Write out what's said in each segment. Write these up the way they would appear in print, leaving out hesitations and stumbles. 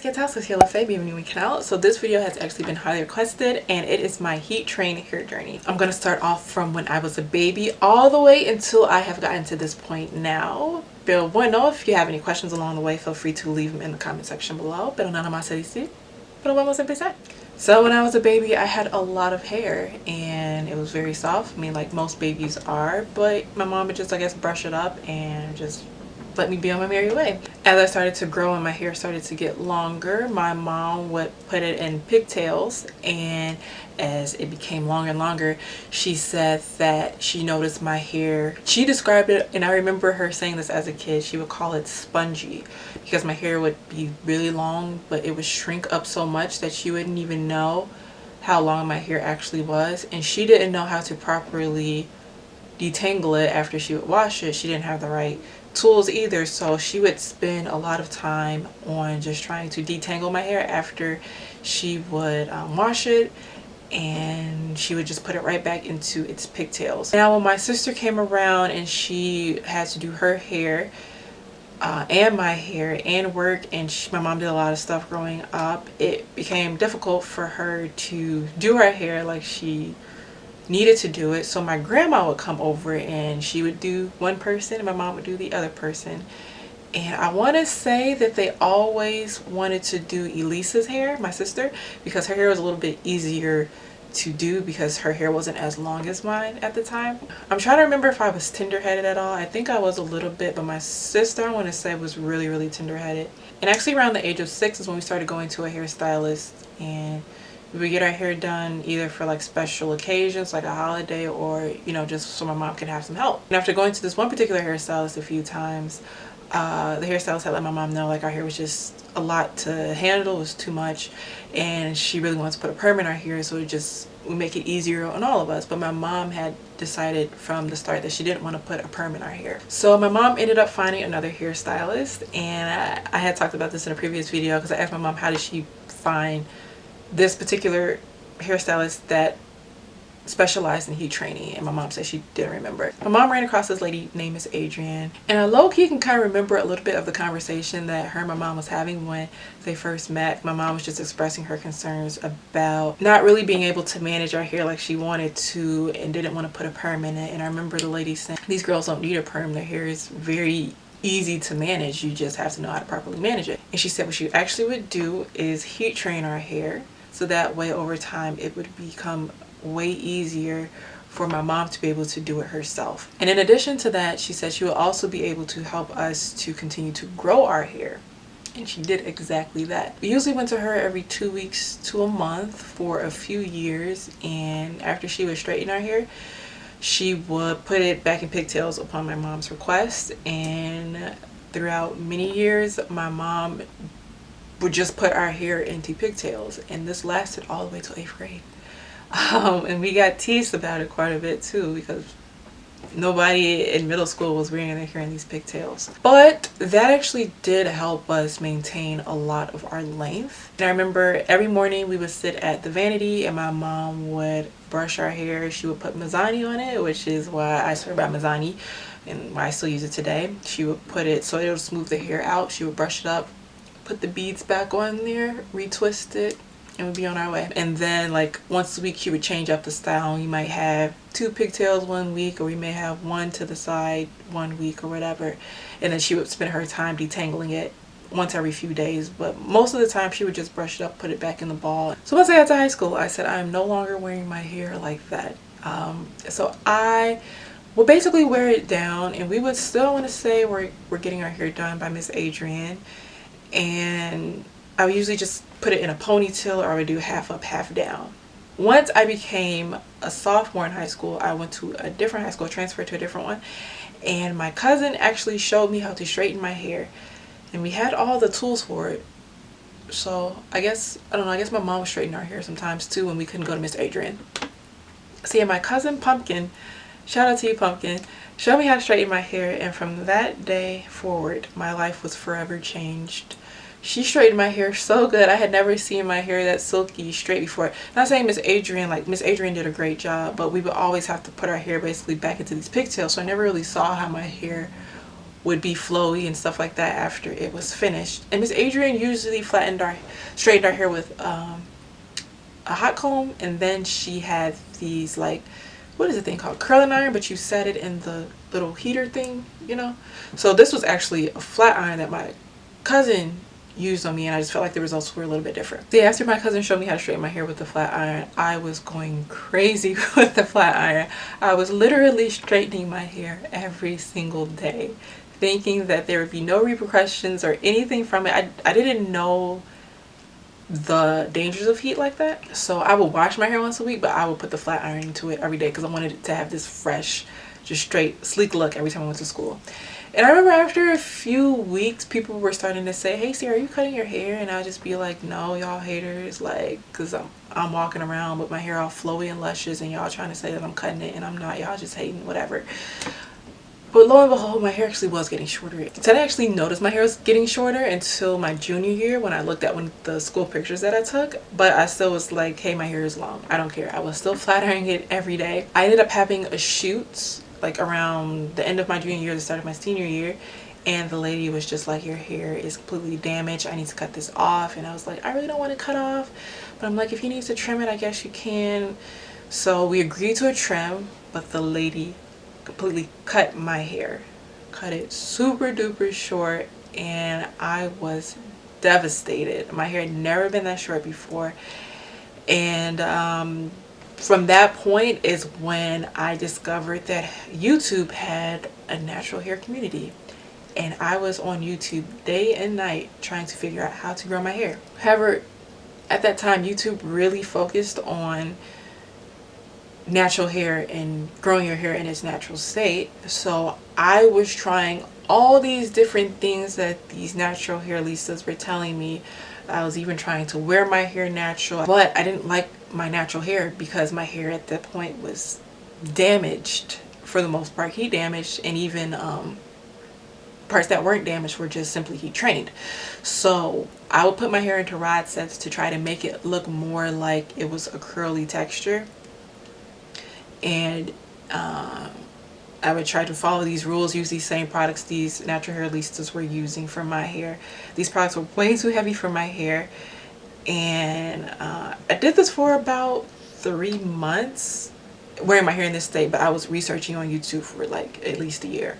can't tell, so Taylor Faye, bienvenue we canal. So this video has actually been highly requested and it is my heat train hair journey. I'm going to start off from when I was a baby all the way until I have gotten to this point now. Pero bueno, if you have any questions along the way, feel free to leave them in the comment section below. Pero nada más se dice. Pero vamos a empezar. So when I was a baby, I had a lot of hair and it was very soft. I mean, like most babies are, but my mom would just, I guess, brush it up and just let me be on my merry way. As I started to grow and my hair started to get longer, my mom would put it in pigtails, and as it became longer and longer, she said that she noticed my hair. She described it, and I remember her saying this as a kid, she would call it spongy because my hair would be really long, but it would shrink up so much that she wouldn't even know how long my hair actually was, and she didn't know how to properly detangle it after she would wash it. She didn't have the right tools either, so she would spend a lot of time on just trying to detangle my hair after she would wash it, and she would just put it right back into its pigtails. Now when my sister came around and she had to do her hair and my hair and work, and my mom did a lot of stuff growing up, it became difficult for her to do her hair like she needed to do it. So my grandma would come over and she would do one person and my mom would do the other person, and I want to say that they always wanted to do Elisa's hair, my sister, because her hair was a little bit easier to do because her hair wasn't as long as mine at the time. I'm trying to remember if I was tender-headed at all. I think I was a little bit, but my sister, I want to say, was really tender-headed. And actually around the age of 6 is when we started going to a hairstylist, and we would get our hair done either for like special occasions like a holiday, or you know, just so my mom can have some help. And after going to this one particular hairstylist a few times, the hairstylist had let my mom know like our hair was just a lot to handle, it was too much, and she really wanted to put a perm in our hair so it would make it easier on all of us. But my mom had decided from the start that she didn't want to put a perm in our hair. So my mom ended up finding another hairstylist, and I had talked about this in a previous video because I asked my mom how did she find this particular hairstylist that specialized in heat training, and my mom said she didn't remember. My mom ran across this lady named Miss Adrienne, and I low-key can kind of remember a little bit of the conversation that her and my mom was having when they first met. My mom was just expressing her concerns about not really being able to manage our hair like she wanted to and didn't want to put a perm in it. And I remember the lady saying, these girls don't need a perm, their hair is very easy to manage, you just have to know how to properly manage it. And she said what she actually would do is heat train our hair, so that way over time it would become way easier for my mom to be able to do it herself. And in addition to that, she said she will also be able to help us to continue to grow our hair, and she did exactly that. We usually went to her every 2 weeks to a month for a few years, and after she would straighten our hair, she would put it back in pigtails upon my mom's request. And throughout many years my mom would just put our hair into pigtails, and this lasted all the way to 8th grade. And we got teased about it quite a bit too, because nobody in middle school was wearing their hair in these pigtails. But that actually did help us maintain a lot of our length. And I remember every morning we would sit at the vanity and my mom would brush our hair. She would put MIZANI on it, which is why I swear by MIZANI and why I still use it today. She would put it so it would smooth the hair out. She would brush it up, put the beads back on there, retwist it, and we'd be on our way. And then like once a week she would change up the style. You might have 2 pigtails one week, or we may have one to the side one week or whatever. And then she would spend her time detangling it once every few days, but most of the time she would just brush it up, put it back in the ball. So once I got to high school, I said I'm no longer wearing my hair like that. So I will basically wear it down, and we would still want to say we're getting our hair done by Miss Adrienne, and I would usually just put it in a ponytail, or I would do half up, half down. Once I became a sophomore in high school, I went to a different high school, transferred to a different one, and my cousin actually showed me how to straighten my hair, and we had all the tools for it. So I guess, I don't know, I guess my mom was straightening our hair sometimes too when we couldn't go to Miss Adrienne. See, my cousin Pumpkin, shout out to you Pumpkin, showed me how to straighten my hair, and from that day forward my life was forever changed. She straightened my hair so good. I had never seen my hair that silky straight before. Not saying Miss Adrienne, like Miss Adrienne did a great job, but we would always have to put our hair basically back into these pigtails, so I never really saw how my hair would be flowy and stuff like that after it was finished. And Miss Adrian usually straightened our hair with a hot comb, and then she had these, like, what is the thing called, curling iron, but you set it in the little heater thing, you know. So this was actually a flat iron that my cousin used on me, and I just felt like the results were a little bit different. So after my cousin showed me how to straighten my hair with the flat iron, I was going crazy with the flat iron. I was literally straightening my hair every single day, thinking that there would be no repercussions or anything from it. I didn't know the dangers of heat like that. So I would wash my hair once a week, but I would put the flat iron into it every day because I wanted it to have this fresh, just straight, sleek look every time I went to school. And I remember after a few weeks, people were starting to say, "Hey, Sierra, are you cutting your hair?" And I'd just be like, "No, y'all haters," like, because I'm walking around with my hair all flowy and luscious, and y'all trying to say that I'm cutting it, and I'm not. Y'all just hating, whatever. But lo and behold, my hair actually was getting shorter. So I didn't actually notice my hair was getting shorter until my junior year when I looked at one of the school pictures that I took. But I still was like, hey, my hair is long. I don't care. I was still flat ironing it every day. I ended up having a shoot like around the end of my junior year, the start of my senior year. And the lady was just like, your hair is completely damaged. I need to cut this off. And I was like, I really don't want to cut off. But I'm like, if you need to trim it, I guess you can. So we agreed to a trim, but the lady completely cut my hair, cut it super duper short, and I was devastated. My hair had never been that short before, and from that point is when I discovered that YouTube had a natural hair community, and I was on YouTube day and night trying to figure out how to grow my hair. However, at that time, YouTube really focused on natural hair and growing your hair in its natural state. So I was trying all these different things that these natural hair listas were telling me. I was even trying to wear my hair natural, but I didn't like my natural hair because my hair at that point was damaged for the most part, heat damaged, and even parts that weren't damaged were just simply heat trained. So I would put my hair into rod sets to try to make it look more like it was a curly texture. And I would try to follow these rules, use these same products these natural hair listas were using for my hair. These products were way too heavy for my hair, and I did this for about 3 months, wearing my hair in this state, but I was researching on YouTube for like at least a year.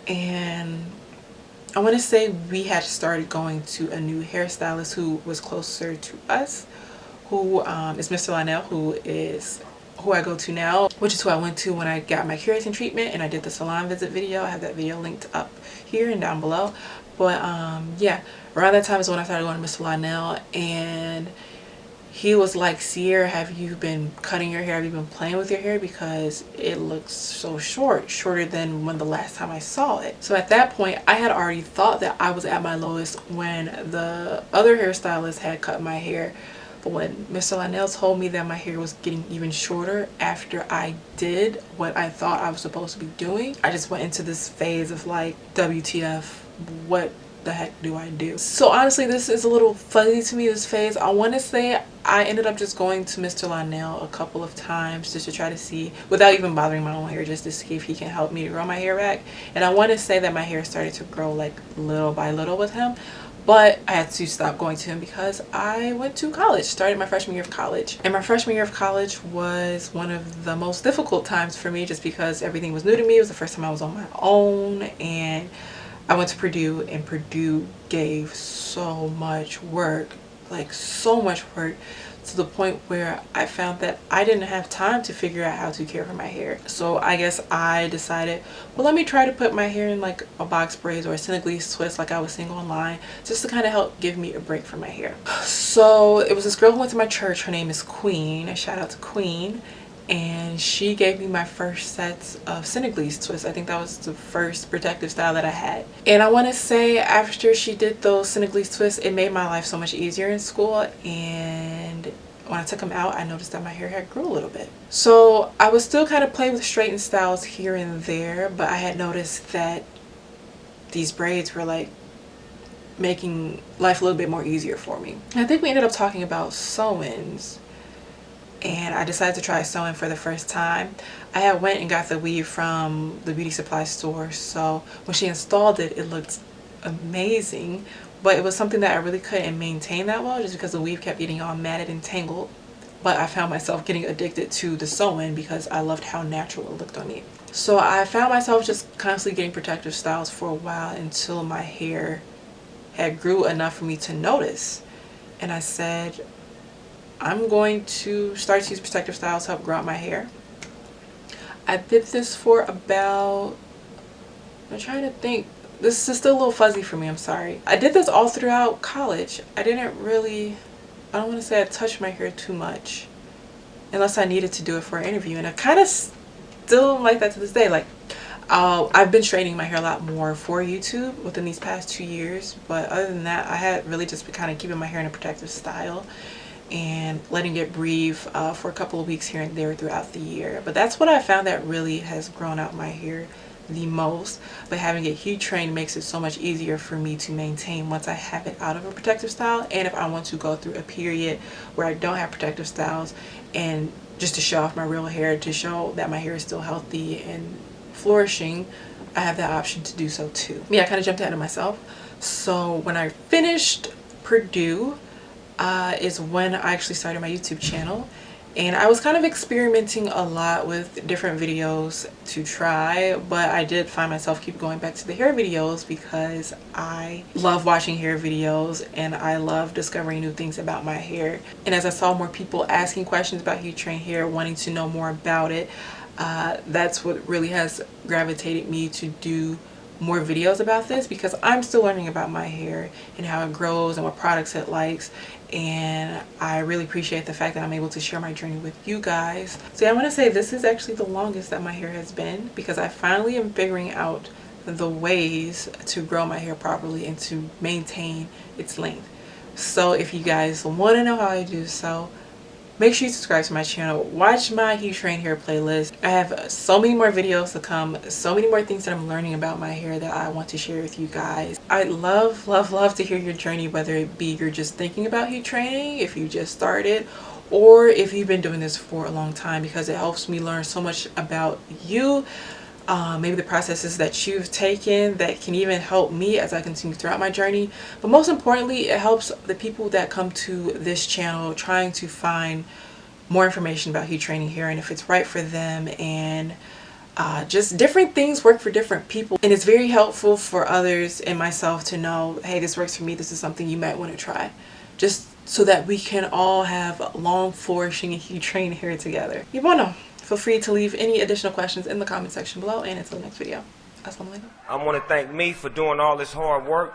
And I want to say we had started going to a new hairstylist who was closer to us, who is Mr. Lionel, who I go to now, which is who I went to when I got my keratin treatment and I did the salon visit video. I have that video linked up here and down below. But yeah, around that time is when I started going to Mr. Lionel, and he was like, Sierra, have you been cutting your hair? Have you been playing with your hair? Because it looks so shorter than when the last time I saw it. So at that point, I had already thought that I was at my lowest when the other hairstylist had cut my hair. When Mr. Lionel told me that my hair was getting even shorter after I did what I thought I was supposed to be doing, I just went into this phase of like, WTF, what the heck do I do? So honestly, this is a little fuzzy to me, this phase. I want to say I ended up just going to Mr. Lionel a couple of times just to try to see, without even bothering my own hair, just to see if he can help me to grow my hair back. And I want to say that my hair started to grow like little by little with him. But I had to stop going to him because I went to college, started my freshman year of college. And my freshman year of college was one of the most difficult times for me just because everything was new to me. It was the first time I was on my own, and I went to Purdue, and Purdue gave so much work, like so much work, to the point where I found that I didn't have time to figure out how to care for my hair. So I guess I decided, well, let me try to put my hair in like a box braids or a Senegalese twist like I was seeing online, just to kind of help give me a break from my hair. So it was this girl who went to my church. Her name is Queen. A shout out to Queen. And she gave me my first sets of Senegalese twists. I think that was the first protective style that I had. And I want to say after she did those Senegalese twists, it made my life so much easier in school. And when I took them out, I noticed that my hair had grew a little bit. So I was still kind of playing with straightened styles here and there, but I had noticed that these braids were like making life a little bit more easier for me. I think we ended up talking about sew-ins and I decided to try sewing for the first time. I had went and got the weave from the beauty supply store, so when she installed it, it looked amazing, but it was something that I really couldn't maintain that well just because the weave kept getting all matted and tangled. But I found myself getting addicted to the sewing because I loved how natural it looked on me. So I found myself just constantly getting protective styles for a while until my hair had grew enough for me to notice, and I said, I'm going to start to use protective styles to help grow out my hair. I did this for about, I'm trying to think, this is still a little fuzzy for me, I'm sorry. I did this all throughout college. I don't want to say I touched my hair too much unless I needed to do it for an interview, and I kind of still am like that to this day. Like, I've been straightening my hair a lot more for YouTube within these past 2 years, but other than that, I had really just been kind of keeping my hair in a protective style and letting it breathe for a couple of weeks here and there throughout the year. But that's what I found that really has grown out my hair the most. But having it heat trained makes it so much easier for me to maintain once I have it out of a protective style, and if I want to go through a period where I don't have protective styles, and just to show off my real hair, to show that my hair is still healthy and flourishing, I have that option to do so too. Yeah, I kind of jumped ahead of myself. So when I finished Purdue is when I actually started my YouTube channel, and I was kind of experimenting a lot with different videos to try, but I did find myself keep going back to the hair videos because I love watching hair videos and I love discovering new things about my hair. And as I saw more people asking questions about heat trained hair, wanting to know more about it, that's what really has gravitated me to do more videos about this, because I'm still learning about my hair and how it grows and what products it likes, and I really appreciate the fact that I'm able to share my journey with you guys. So yeah, I want to say this is actually the longest that my hair has been, because I finally am figuring out the ways to grow my hair properly and to maintain its length. So if you guys want to know how I do so, make sure you subscribe to my channel, watch my heat trained hair playlist. I have so many more videos to come, so many more things that I'm learning about my hair that I want to share with you guys. I'd love to hear your journey, whether it be you're just thinking about heat training, if you just started, or if you've been doing this for a long time, because it helps me learn so much about you. Maybe the processes that you've taken that can even help me as I continue throughout my journey. But most importantly, it helps the people that come to this channel trying to find more information about heat training hair and if it's right for them, and just different things work for different people. And it's very helpful for others and myself to know, hey, this works for me, this is something you might want to try, just so that we can all have long, flourishing heat trained hair together. You wanna feel free to leave any additional questions in the comment section below, and until the next video, assalamu alaikum. I want to thank me for doing all this hard work.